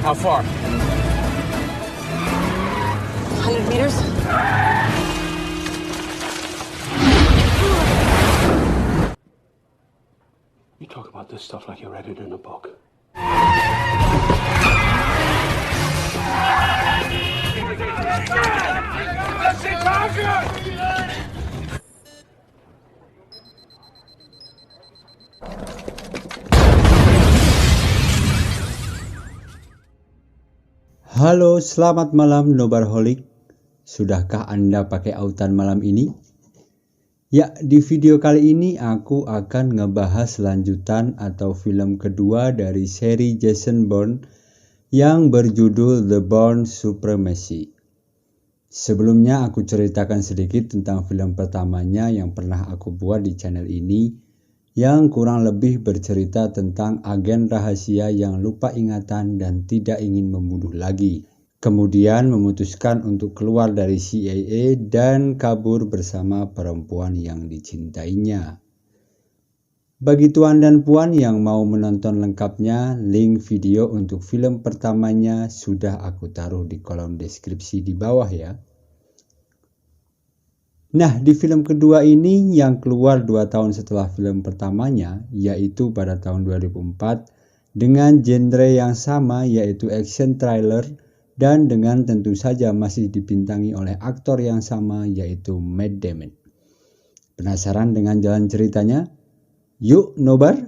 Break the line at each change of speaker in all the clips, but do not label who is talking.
How far?
100 meters?
You talk about this stuff like you read it in a book.
Halo, selamat malam Nobarholic. Sudahkah Anda pakai autan malam ini? Ya, di video kali ini aku akan ngebahas lanjutan atau film kedua dari seri Jason Bourne yang berjudul The Bourne Supremacy. Sebelumnya aku ceritakan sedikit tentang film pertamanya yang pernah aku buat di channel ini, yang kurang lebih bercerita tentang agen rahasia yang lupa ingatan dan tidak ingin membunuh lagi. Kemudian memutuskan untuk keluar dari CIA dan kabur bersama perempuan yang dicintainya. Bagi tuan dan puan yang mau menonton lengkapnya, link video untuk film pertamanya sudah aku taruh di kolom deskripsi di bawah ya. Nah, di film kedua ini yang keluar 2 tahun setelah film pertamanya, yaitu pada tahun 2004, dengan genre yang sama yaitu action thriller dan dengan tentu saja masih dibintangi oleh aktor yang sama yaitu Matt Damon. Penasaran dengan jalan ceritanya? Yuk nobar!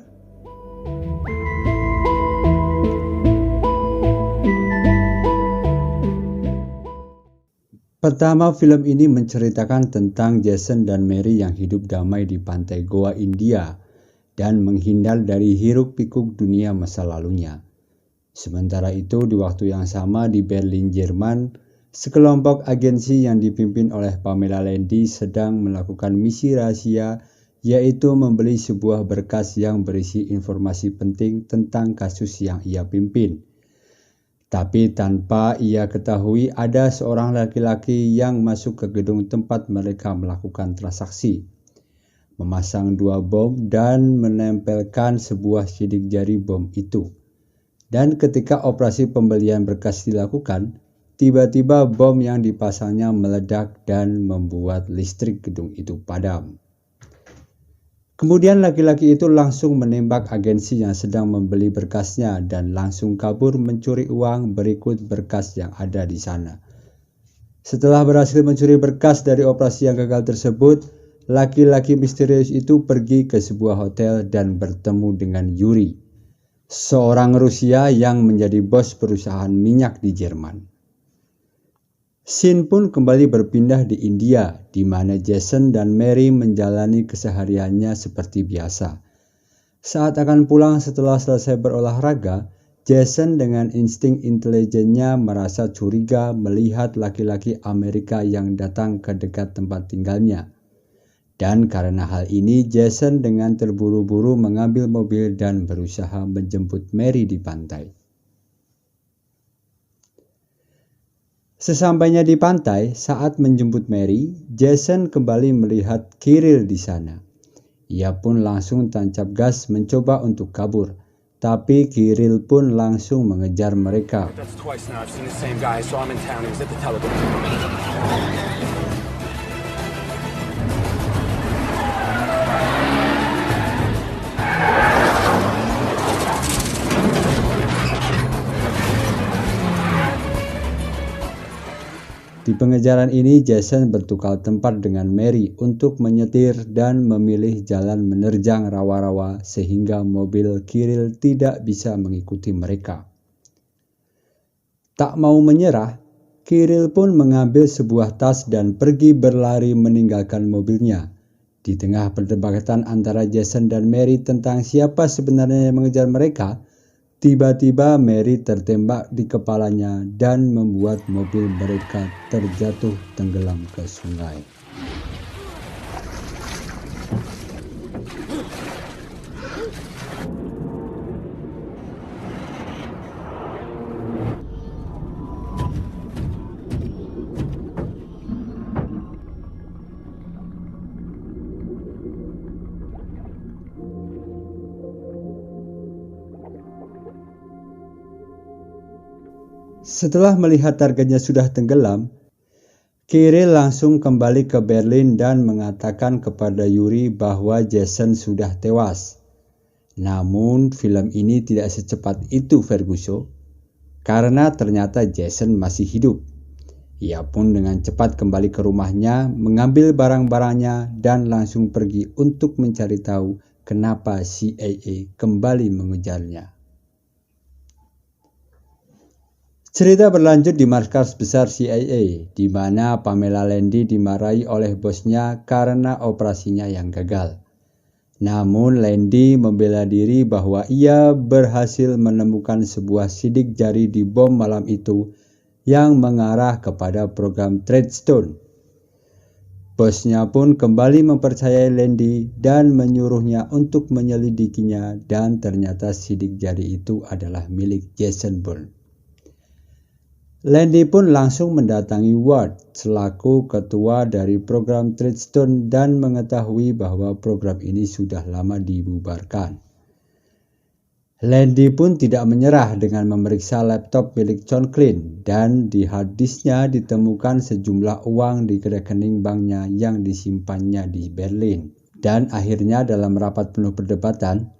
Pertama, film ini menceritakan tentang Jason dan Mary yang hidup damai di pantai Goa, India dan menghindar dari hiruk-pikuk dunia masa lalunya. Sementara itu, di waktu yang sama di Berlin, Jerman, sekelompok agensi yang dipimpin oleh Pamela Landy sedang melakukan misi rahasia, yaitu membeli sebuah berkas yang berisi informasi penting tentang kasus yang ia pimpin. Tapi tanpa ia ketahui ada seorang laki-laki yang masuk ke gedung tempat mereka melakukan transaksi, memasang 2 bom dan menempelkan sebuah sidik jari bom itu. Dan ketika operasi pembelian berkas dilakukan, tiba-tiba bom yang dipasangnya meledak dan membuat listrik gedung itu padam. Kemudian laki-laki itu langsung menembak agensi yang sedang membeli berkasnya dan langsung kabur mencuri uang berikut berkas yang ada di sana. Setelah berhasil mencuri berkas dari operasi yang gagal tersebut, laki-laki misterius itu pergi ke sebuah hotel dan bertemu dengan Yuri, seorang Rusia yang menjadi bos perusahaan minyak di Jerman. Scene pun kembali berpindah di India, di mana Jason dan Mary menjalani kesehariannya seperti biasa. Saat akan pulang setelah selesai berolahraga, Jason dengan insting intelijennya merasa curiga melihat laki-laki Amerika yang datang ke dekat tempat tinggalnya. Dan karena hal ini, Jason dengan terburu-buru mengambil mobil dan berusaha menjemput Mary di pantai. Sesampainya di pantai, saat menjemput Mary, Jason kembali melihat Kirill di sana. Ia pun langsung tancap gas mencoba untuk kabur, tapi Kirill pun langsung mengejar mereka. Di pengejaran ini, Jason bertukar tempat dengan Mary untuk menyetir dan memilih jalan menerjang rawa-rawa sehingga mobil Kirill tidak bisa mengikuti mereka. Tak mau menyerah, Kirill pun mengambil sebuah tas dan pergi berlari meninggalkan mobilnya. Di tengah perdebatan antara Jason dan Mary tentang siapa sebenarnya yang mengejar mereka, tiba-tiba Mary tertembak di kepalanya dan membuat mobil mereka terjatuh tenggelam ke sungai. Setelah melihat targetnya sudah tenggelam, Kirill langsung kembali ke Berlin dan mengatakan kepada Yuri bahwa Jason sudah tewas. Namun film ini tidak secepat itu Ferguson, karena ternyata Jason masih hidup. Ia pun dengan cepat kembali ke rumahnya, mengambil barang-barangnya dan langsung pergi untuk mencari tahu kenapa CIA kembali mengejarnya. Cerita berlanjut di markas besar CIA, di mana Pamela Landy dimarahi oleh bosnya karena operasinya yang gagal. Namun Landy membela diri bahwa ia berhasil menemukan sebuah sidik jari di bom malam itu yang mengarah kepada program Treadstone. Bosnya pun kembali mempercayai Landy dan menyuruhnya untuk menyelidikinya, dan ternyata sidik jari itu adalah milik Jason Bourne. Landy pun langsung mendatangi Ward selaku ketua dari program Treadstone dan mengetahui bahwa program ini sudah lama dibubarkan. Landy pun tidak menyerah dengan memeriksa laptop milik John Clint, dan di hard disknya ditemukan sejumlah uang di rekening banknya yang disimpannya di Berlin. Dan akhirnya dalam rapat penuh perdebatan,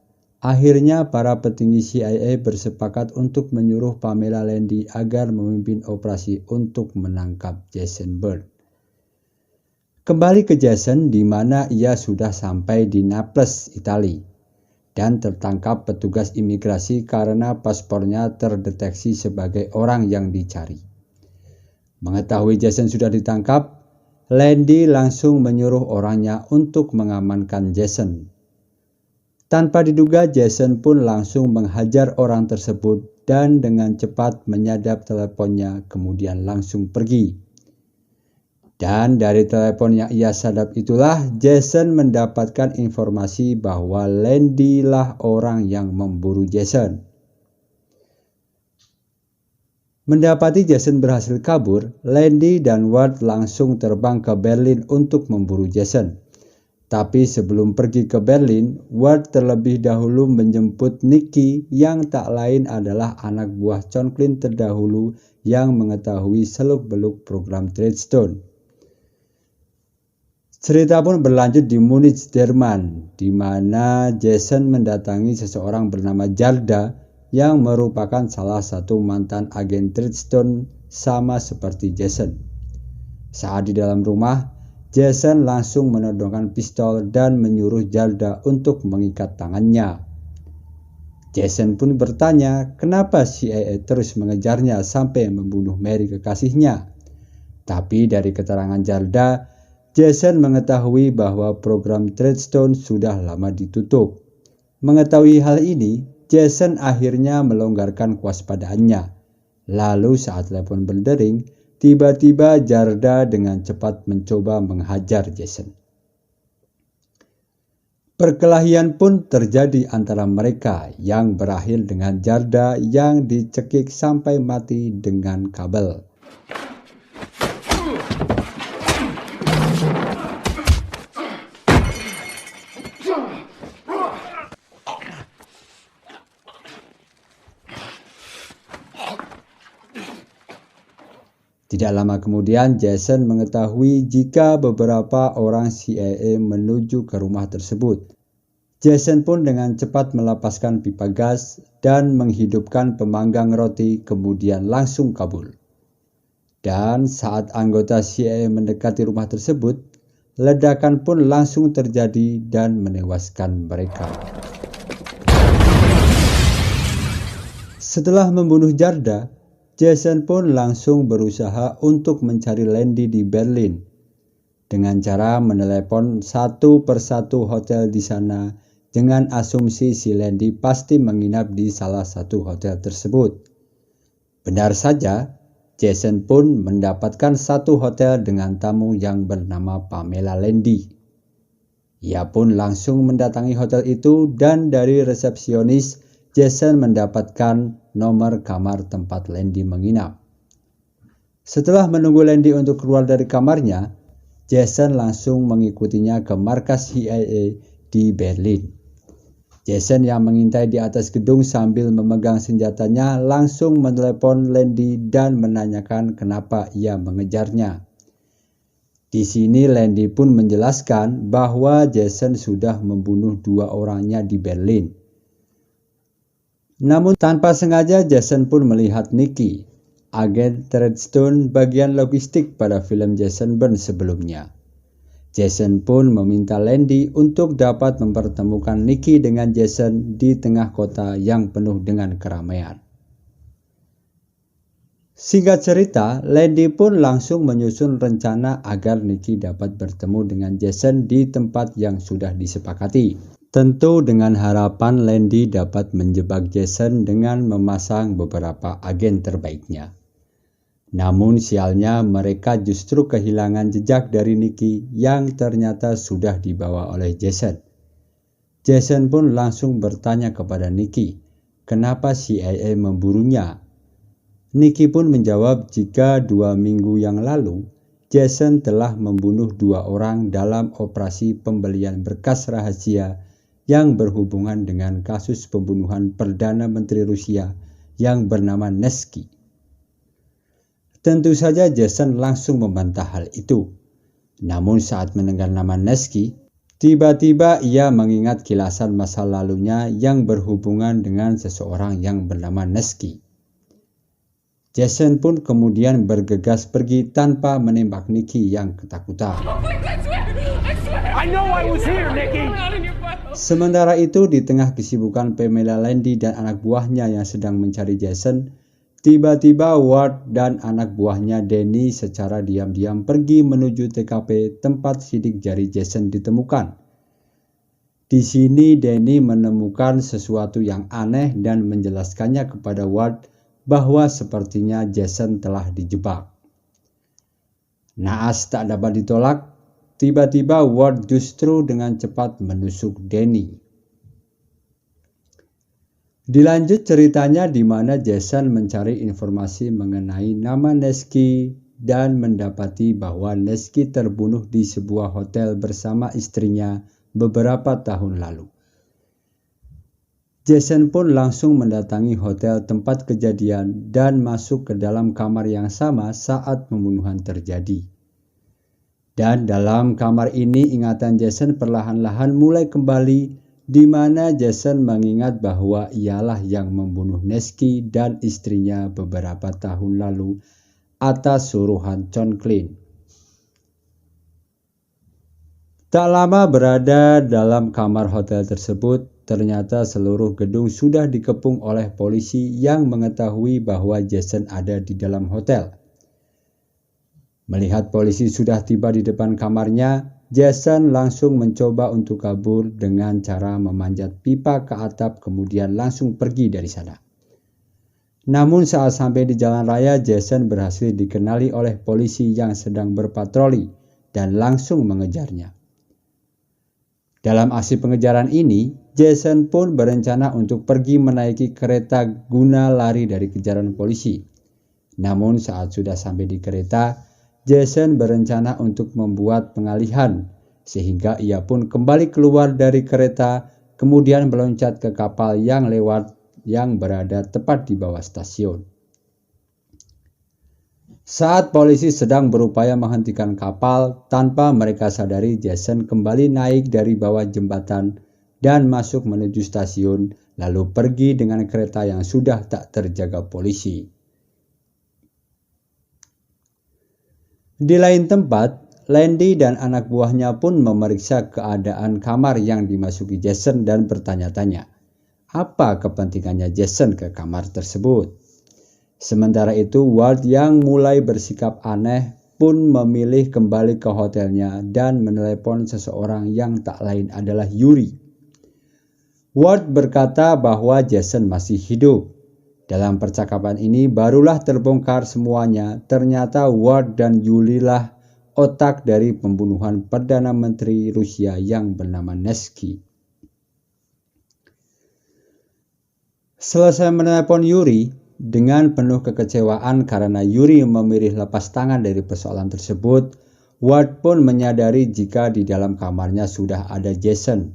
akhirnya para petinggi CIA bersepakat untuk menyuruh Pamela Landy agar memimpin operasi untuk menangkap Jason Bourne. Kembali ke Jason, di mana ia sudah sampai di Naples, Italia, dan tertangkap petugas imigrasi karena paspornya terdeteksi sebagai orang yang dicari. Mengetahui Jason sudah ditangkap, Landy langsung menyuruh orangnya untuk mengamankan Jason. Tanpa diduga, Jason pun langsung menghajar orang tersebut dan dengan cepat menyadap teleponnya, kemudian langsung pergi. Dan dari telepon yang ia sadap itulah Jason mendapatkan informasi bahwa Landy lah orang yang memburu Jason. Mendapati Jason berhasil kabur, Landy dan Ward langsung terbang ke Berlin untuk memburu Jason. Tapi sebelum pergi ke Berlin, Ward terlebih dahulu menjemput Nicky yang tak lain adalah anak buah John Clint terdahulu yang mengetahui seluk-beluk program Treadstone. Cerita pun berlanjut di Munich, Jerman, di mana Jason mendatangi seseorang bernama Jarda yang merupakan salah satu mantan agen Treadstone sama seperti Jason. Saat di dalam rumah, Jason langsung menodongkan pistol dan menyuruh Jarda untuk mengikat tangannya. Jason pun bertanya kenapa CIA terus mengejarnya sampai membunuh Mary kekasihnya. Tapi dari keterangan Jarda, Jason mengetahui bahwa program Treadstone sudah lama ditutup. Mengetahui hal ini, Jason akhirnya melonggarkan kewaspadaannya. Lalu saat telepon berdering, tiba-tiba Jarda dengan cepat mencoba menghajar Jason. Perkelahian pun terjadi antara mereka yang berakhir dengan Jarda yang dicekik sampai mati dengan kabel. Tidak lama kemudian, Jason mengetahui jika beberapa orang CIA menuju ke rumah tersebut. Jason pun dengan cepat melepaskan pipa gas dan menghidupkan pemanggang roti, kemudian langsung kabur. Dan saat anggota CIA mendekati rumah tersebut, ledakan pun langsung terjadi dan menewaskan mereka. Setelah membunuh Jarda, Jason pun langsung berusaha untuk mencari Landy di Berlin dengan cara menelepon satu persatu hotel di sana dengan asumsi si Landy pasti menginap di salah satu hotel tersebut. Benar saja, Jason pun mendapatkan satu hotel dengan tamu yang bernama Pamela Landy. Ia pun langsung mendatangi hotel itu dan dari resepsionis Jason mendapatkan nomor kamar tempat Landy menginap. Setelah menunggu Landy untuk keluar dari kamarnya, Jason langsung mengikutinya ke markas CIA di Berlin. Jason yang mengintai di atas gedung sambil memegang senjatanya langsung menelepon Landy dan menanyakan kenapa ia mengejarnya. Di sini Landy pun menjelaskan bahwa Jason sudah membunuh 2 orangnya di Berlin. Namun tanpa sengaja Jason pun melihat Nicky, agen Treadstone bagian logistik pada film Jason Bourne sebelumnya. Jason pun meminta Landy untuk dapat mempertemukan Nicky dengan Jason di tengah kota yang penuh dengan keramaian. Singkat cerita, Landy pun langsung menyusun rencana agar Nicky dapat bertemu dengan Jason di tempat yang sudah disepakati. Tentu dengan harapan Landy dapat menjebak Jason dengan memasang beberapa agen terbaiknya. Namun sialnya mereka justru kehilangan jejak dari Nicky yang ternyata sudah dibawa oleh Jason. Jason pun langsung bertanya kepada Nicky, kenapa CIA memburunya? Nicky pun menjawab jika 2 minggu yang lalu, Jason telah membunuh 2 orang dalam operasi pembelian berkas rahasia yang berhubungan dengan kasus pembunuhan Perdana Menteri Rusia yang bernama Nevsky. Tentu saja Jason langsung membantah hal itu. Namun saat mendengar nama Nevsky, tiba-tiba ia mengingat kilasan masa lalunya yang berhubungan dengan seseorang yang bernama Nevsky. Jason pun kemudian bergegas pergi tanpa menembak Nicky yang ketakutan. Sementara itu di tengah kesibukan Pamela Landy dan anak buahnya yang sedang mencari Jason, tiba-tiba Ward dan anak buahnya Danny secara diam-diam pergi menuju TKP tempat sidik jari Jason ditemukan. Di sini Danny menemukan sesuatu yang aneh dan menjelaskannya kepada Ward bahwa sepertinya Jason telah dijebak. Naas tak dapat ditolak, tiba-tiba Ward justru dengan cepat menusuk Danny. Dilanjut ceritanya di mana Jason mencari informasi mengenai nama Nevsky dan mendapati bahwa Nevsky terbunuh di sebuah hotel bersama istrinya beberapa tahun lalu. Jason pun langsung mendatangi hotel tempat kejadian dan masuk ke dalam kamar yang sama saat pembunuhan terjadi. Dan dalam kamar ini ingatan Jason perlahan-lahan mulai kembali, di mana Jason mengingat bahwa ialah yang membunuh Nevsky dan istrinya beberapa tahun lalu atas suruhan John Klein. Tak lama berada dalam kamar hotel tersebut, ternyata seluruh gedung sudah dikepung oleh polisi yang mengetahui bahwa Jason ada di dalam hotel. Melihat polisi sudah tiba di depan kamarnya, Jason langsung mencoba untuk kabur dengan cara memanjat pipa ke atap kemudian langsung pergi dari sana. Namun saat sampai di jalan raya, Jason berhasil dikenali oleh polisi yang sedang berpatroli dan langsung mengejarnya. Dalam aksi pengejaran ini, Jason pun berencana untuk pergi menaiki kereta guna lari dari kejaran polisi. Namun saat sudah sampai di kereta, Jason berencana untuk membuat pengalihan, sehingga ia pun kembali keluar dari kereta, kemudian meloncat ke kapal yang lewat yang berada tepat di bawah stasiun. Saat polisi sedang berupaya menghentikan kapal, tanpa mereka sadari Jason kembali naik dari bawah jembatan dan masuk menuju stasiun, lalu pergi dengan kereta yang sudah tak terjaga polisi. Di lain tempat, Landy dan anak buahnya pun memeriksa keadaan kamar yang dimasuki Jason dan bertanya-tanya, apa kepentingannya Jason ke kamar tersebut. Sementara itu, Ward yang mulai bersikap aneh pun memilih kembali ke hotelnya dan menelepon seseorang yang tak lain adalah Yuri. Ward berkata bahwa Jason masih hidup. Dalam percakapan ini barulah terbongkar semuanya, ternyata Ward dan Yuri lah otak dari pembunuhan Perdana Menteri Rusia yang bernama Nevsky. Selesai menelepon Yuri, dengan penuh kekecewaan karena Yuri memilih lepas tangan dari persoalan tersebut, Ward pun menyadari jika di dalam kamarnya sudah ada Jason.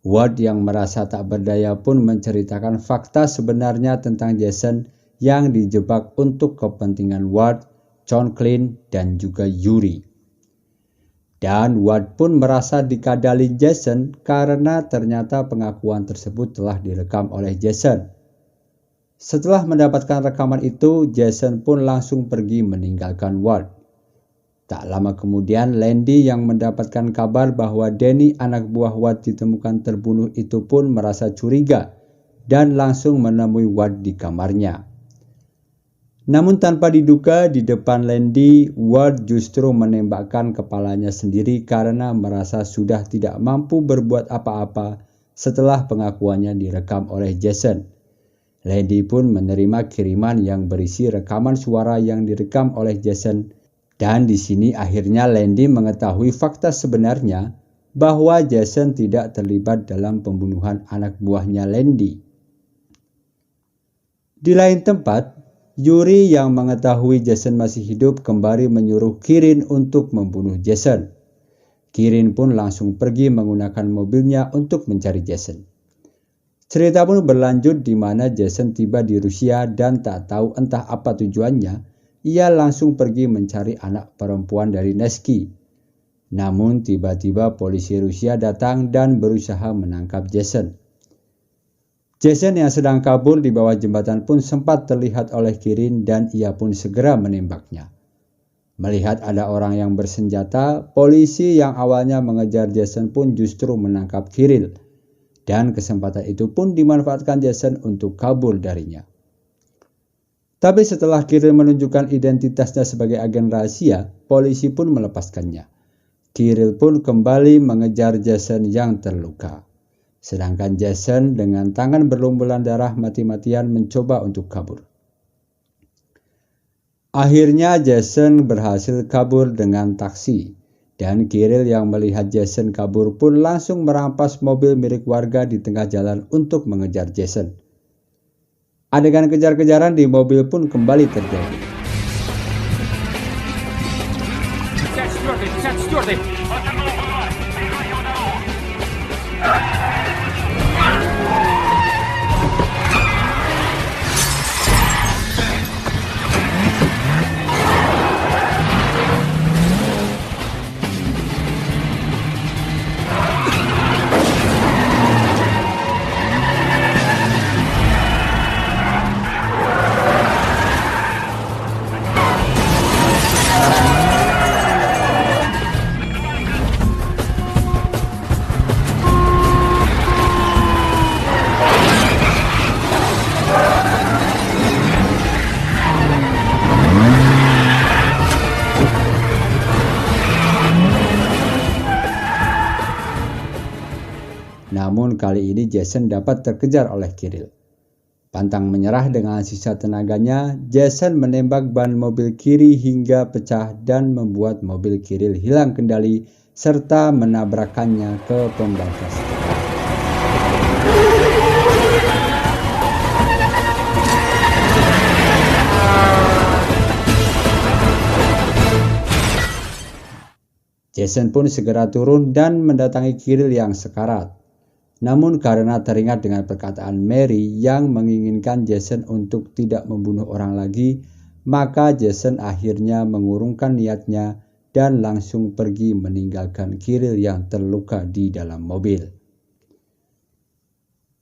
Ward yang merasa tak berdaya pun menceritakan fakta sebenarnya tentang Jason yang dijebak untuk kepentingan Ward, John Clint, dan juga Yuri. Dan Ward pun merasa dikadali Jason karena ternyata pengakuan tersebut telah direkam oleh Jason. Setelah mendapatkan rekaman itu, Jason pun langsung pergi meninggalkan Ward. Tak lama kemudian, Landy yang mendapatkan kabar bahwa Danny, anak buah Ward, ditemukan terbunuh itu pun merasa curiga dan langsung menemui Ward di kamarnya. Namun tanpa diduga, di depan Landy, Ward justru menembakkan kepalanya sendiri karena merasa sudah tidak mampu berbuat apa-apa setelah pengakuannya direkam oleh Jason. Landy pun menerima kiriman yang berisi rekaman suara yang direkam oleh Jason. Dan di sini akhirnya Landy mengetahui fakta sebenarnya bahwa Jason tidak terlibat dalam pembunuhan anak buahnya Landy. Di lain tempat, Yuri yang mengetahui Jason masih hidup kembali menyuruh Kirin untuk membunuh Jason. Kirin pun langsung pergi menggunakan mobilnya untuk mencari Jason. Cerita pun berlanjut di mana Jason tiba di Rusia dan tak tahu entah apa tujuannya. Ia langsung pergi mencari anak perempuan dari Nevsky. Namun tiba-tiba polisi Rusia datang dan berusaha menangkap Jason. Jason yang sedang kabur di bawah jembatan pun sempat terlihat oleh Kirin dan ia pun segera menembaknya. Melihat ada orang yang bersenjata, polisi yang awalnya mengejar Jason pun justru menangkap Kirill. Dan kesempatan itu pun dimanfaatkan Jason untuk kabur darinya. Tapi setelah Kirill menunjukkan identitasnya sebagai agen rahasia, polisi pun melepaskannya. Kirill pun kembali mengejar Jason yang terluka. Sedangkan Jason dengan tangan berlumuran darah mati-matian mencoba untuk kabur. Akhirnya Jason berhasil kabur dengan taksi. Dan Kirill yang melihat Jason kabur pun langsung merampas mobil milik warga di tengah jalan untuk mengejar Jason. Adegan kejar-kejaran di mobil pun kembali terjadi. Namun kali ini Jason dapat terkejar oleh Kirill. Pantang menyerah dengan sisa tenaganya, Jason menembak ban mobil kiri hingga pecah dan membuat mobil Kirill hilang kendali serta menabrakannya ke pembatas. Jason pun segera turun dan mendatangi Kirill yang sekarat. Namun karena teringat dengan perkataan Mary yang menginginkan Jason untuk tidak membunuh orang lagi, maka Jason akhirnya mengurungkan niatnya dan langsung pergi meninggalkan Kirill yang terluka di dalam mobil.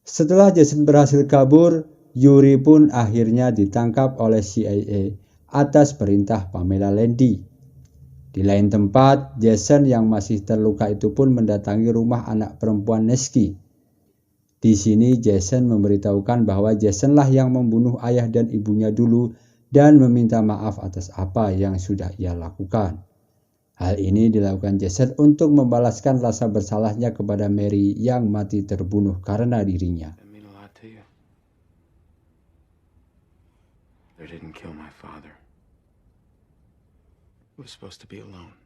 Setelah Jason berhasil kabur, Yuri pun akhirnya ditangkap oleh CIA atas perintah Pamela Landy. Di lain tempat, Jason yang masih terluka itu pun mendatangi rumah anak perempuan Nevsky. Di sini Jason memberitahukan bahwa Jasonlah yang membunuh ayah dan ibunya dulu dan meminta maaf atas apa yang sudah ia lakukan. Hal ini dilakukan Jason untuk membalaskan rasa bersalahnya kepada Mary yang mati terbunuh karena dirinya.
They didn't kill my father. He was supposed to be alone.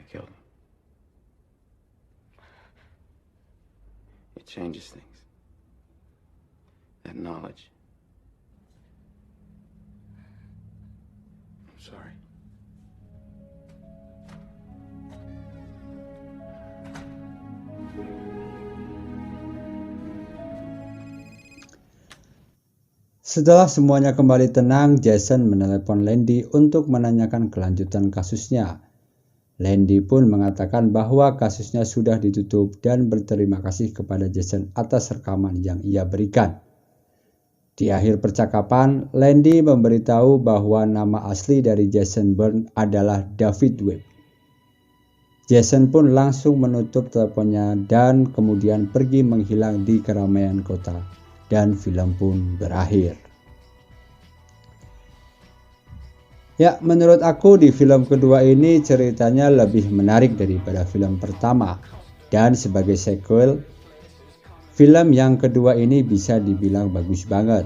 I killed him. It changes things. That knowledge. I'm sorry.
Setelah semuanya kembali tenang, Jason menelepon Landy untuk menanyakan kelanjutan kasusnya. Landy pun mengatakan bahwa kasusnya sudah ditutup dan berterima kasih kepada Jason atas rekaman yang ia berikan. Di akhir percakapan, Landy memberitahu bahwa nama asli dari Jason Bourne adalah David Webb. Jason pun langsung menutup teleponnya dan kemudian pergi menghilang di keramaian kota, dan film pun berakhir. Ya, menurut aku di film kedua ini ceritanya lebih menarik daripada film pertama. Dan sebagai sequel, film yang kedua ini bisa dibilang bagus banget.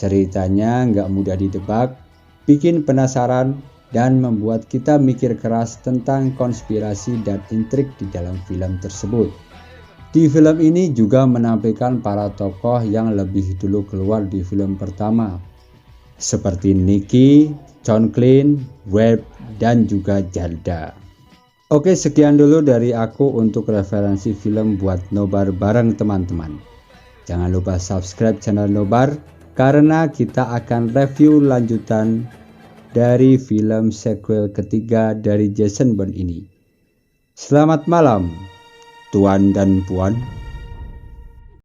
Ceritanya nggak mudah ditebak, bikin penasaran, dan membuat kita mikir keras tentang konspirasi dan intrik di dalam film tersebut. Di film ini juga menampilkan para tokoh yang lebih dulu keluar di film pertama, seperti Nicky, John Clean, Webb, dan juga Zelda. Oke, sekian dulu dari aku untuk referensi film buat nobar bareng teman-teman. Jangan lupa subscribe channel Nobar karena kita akan review lanjutan dari film sequel ketiga dari Jason Bourne ini. Selamat malam, Tuan dan Puan.